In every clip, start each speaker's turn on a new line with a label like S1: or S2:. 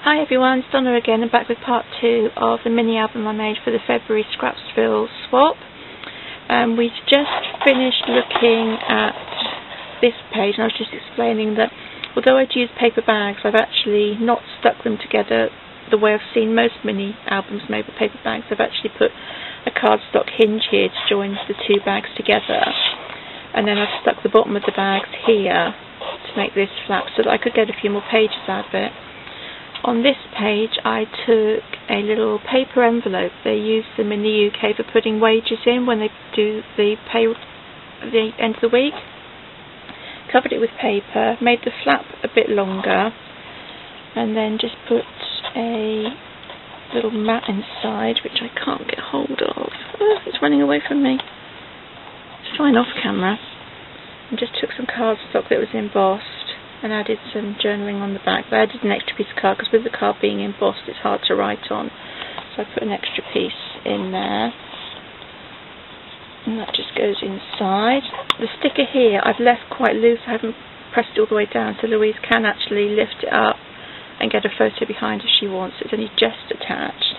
S1: Hi everyone, it's Donna again. I'm back with part 2 of the mini album I made for the February Scrapzville swap. We've just finished looking at this page, and I was just explaining that although I'd used paper bags, I've actually not stuck them together the way I've seen most mini albums made with paper bags. I've actually put a cardstock hinge here to join the two bags together, and then I've stuck the bottom of the bags here to make this flap so that I could get a few more pages out of it. On this page I took a little paper envelope. They use them in the UK for putting wages in when they do the pay at the end of the week. Covered it with paper, made the flap a bit longer, and then just put a little mat inside which I can't get hold of. Oh, it's running away from me. It's fine off camera. And just took some cardstock that was embossed and added some journaling on the back. But I added an extra piece of card because with the card being embossed it's hard to write on, so I put an extra piece in there, and that just goes inside. The sticker here I've left quite loose. I haven't pressed it all the way down, so Louise can actually lift it up and get a photo behind if she wants. It's only just attached.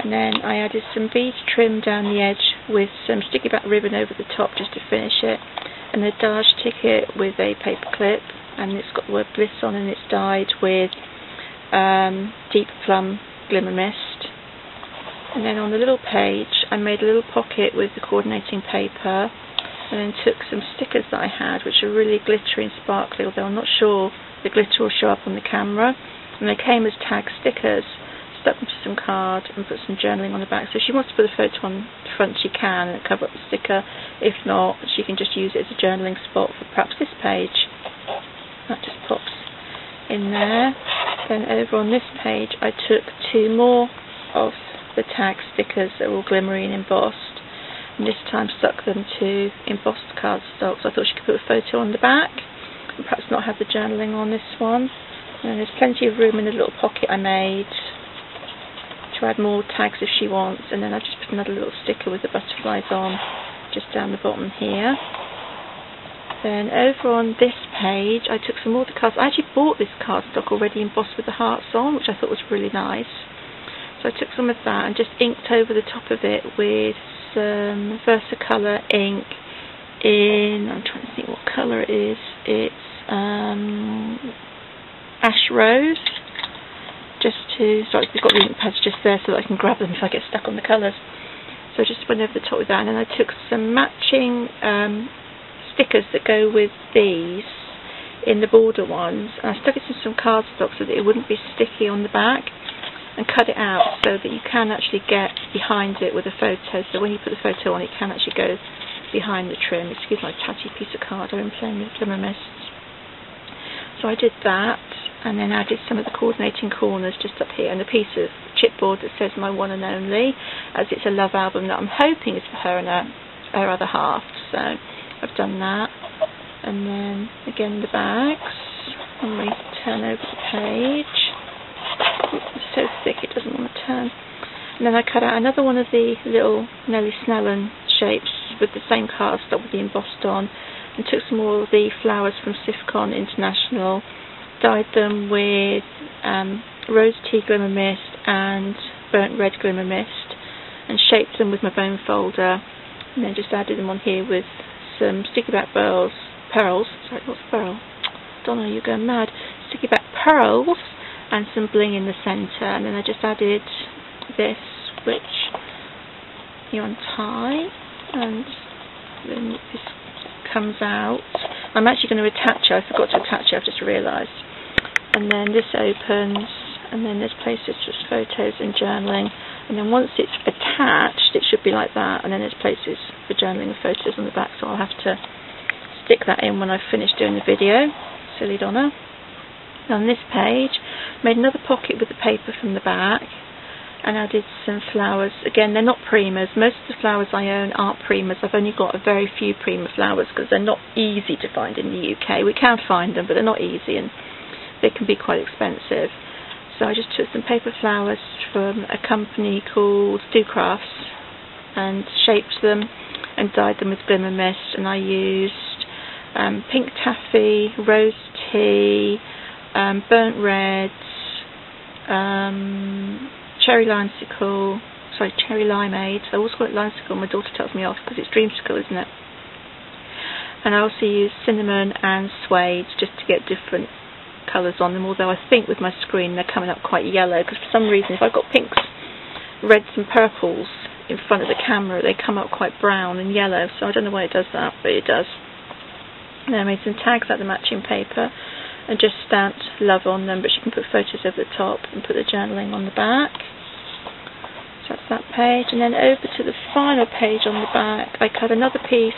S1: And then I added some bead trim down the edge with some sticky back ribbon over the top just to finish it, and a Dodge ticket with a paper clip, and it's got the word Bliss on, and it's dyed with deep plum glimmer mist. And then on the little page I made a little pocket with the coordinating paper, and then took some stickers that I had which are really glittery and sparkly, although I'm not sure the glitter will show up on the camera, and they came as tag stickers. Stuck them to some card and put some journaling on the back. So if she wants to put a photo on the front she can and cover up the sticker. If not, she can just use it as a journaling spot for perhaps this page. That just pops in there. Then over on this page I took two more of the tag stickers that were all glimmery and embossed, and this time stuck them to embossed cardstock, so I thought she could put a photo on the back and perhaps not have the journaling on this one. And there's plenty of room in the little pocket I made to add more tags if she wants, and then I just put another little sticker with the butterflies on just down the bottom here. Then over on this page I took some more of the cards. I actually bought this cardstock already embossed with the hearts on, which I thought was really nice, so I took some of that and just inked over the top of it with some Versacolour ink in, I'm trying to think what colour it is, it's ash rose, just to, sorry, we've got the ink pads just there so that I can grab them if I get stuck on the colours. So I just went over the top with that, and then I took some matching stickers that go with these in the border ones, and I stuck it in some cardstock so that it wouldn't be sticky on the back, and cut it out so that you can actually get behind it with a photo. So when you put the photo on, it can actually go behind the trim. Excuse my tatty piece of card, I'm playing with glimmer mists. So I did that, and then added some of the coordinating corners just up here, and a piece of chipboard that says my one and only, as it's a love album that I'm hoping is for her and her other half. So I've done that. And then again the bags, and we turn over the page. It's so thick it doesn't want to turn. And then I cut out another one of the little Nellie Snellen shapes with the same cardstock with the embossed on, and took some more of the flowers from Sifcon International, dyed them with rose tea glimmer mist and burnt red glimmer mist, and shaped them with my bone folder, and then just added them on here with some sticky back pearls, sorry, what's pearl? Donna, you're going mad. Sticky back pearls and some bling in the centre, and then I just added this which you untie, and then this comes out. I'm actually going to attach it, I forgot to attach it, I've just realised. And then this opens, and then there's places for photos and journaling, and then once it's attached it should be like that, and then there's places for journaling and photos on the back, so I'll have to stick that in when I've finished doing the video. Silly Donna. On this page made another pocket with the paper from the back, and added some flowers. Again, they're not primas. Most of the flowers I own aren't primas. I've only got a very few prima flowers because they're not easy to find in the UK. We can find them, but they're not easy, and they can be quite expensive. So I just took some paper flowers from a company called Do Crafts and shaped them and dyed them with glimmer mist, and I used pink taffy, rose tea, burnt reds, cherry limeade. I always call it limesicle. My daughter tells me off because it's dreamsicle, isn't it? And I also use cinnamon and suede just to get different colours on them, although I think with my screen they're coming up quite yellow, because for some reason if I've got pinks, reds and purples in front of the camera they come up quite brown and yellow, so I don't know why it does that, but it does. And then I made some tags out of the matching paper and just stamped love on them, but you can put photos over the top and put the journaling on the back. So that's that page, and then over to the final page on the back I cut another piece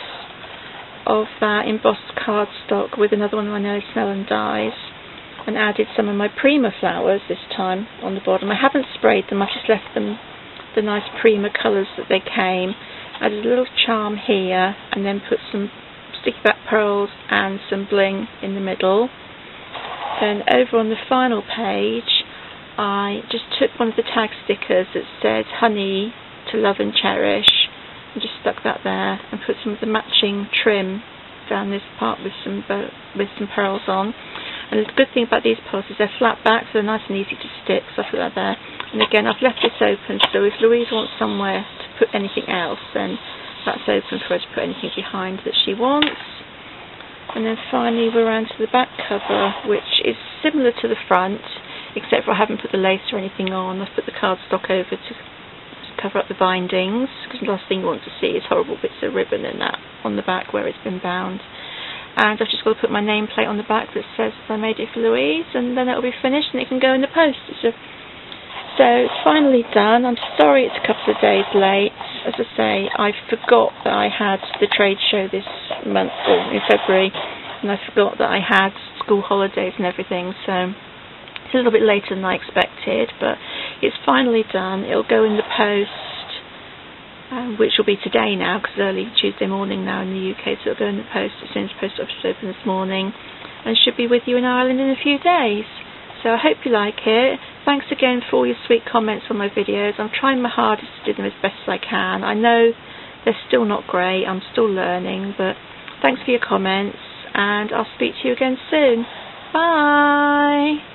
S1: of that embossed cardstock with another one of my no smell and dyes, and added some of my Prima flowers this time on the bottom. I haven't sprayed them, I've just left them the nice Prima colours that they came. Added a little charm here, and then put some sticky back pearls and some bling in the middle. Then over on the final page I just took one of the tag stickers that said honey to love and cherish and just stuck that there, and put some of the matching trim down this part with some pearls on. And the good thing about these pearls is they're flat back, so they're nice and easy to stick, so I put that there. And again, I've left this open, so if Louise wants somewhere to put anything else, then that's open for her to put anything behind that she wants. And then finally we're around to the back cover, which is similar to the front, except for I haven't put the lace or anything on. I've put the cardstock over to cover up the bindings, because the last thing you want to see is horrible bits of ribbon and that on the back where it's been bound. And I've just got to put my nameplate on the back that says I made it for Louise, and then it'll be finished and it can go in the post. So it's finally done. I'm sorry it's a couple of days late. As I say, I forgot that I had the trade show this month, or in February, and I forgot that I had school holidays and everything, so it's a little bit later than I expected, but it's finally done. It'll go in the post, which will be today now, because it's early Tuesday morning now in the UK, so it'll go in the post as soon as the post office is open this morning, and should be with you in Ireland in a few days. So I hope you like it. Thanks again for all your sweet comments on my videos. I'm trying my hardest to do them as best as I can. I know they're still not great, I'm still learning, but thanks for your comments, and I'll speak to you again soon. Bye!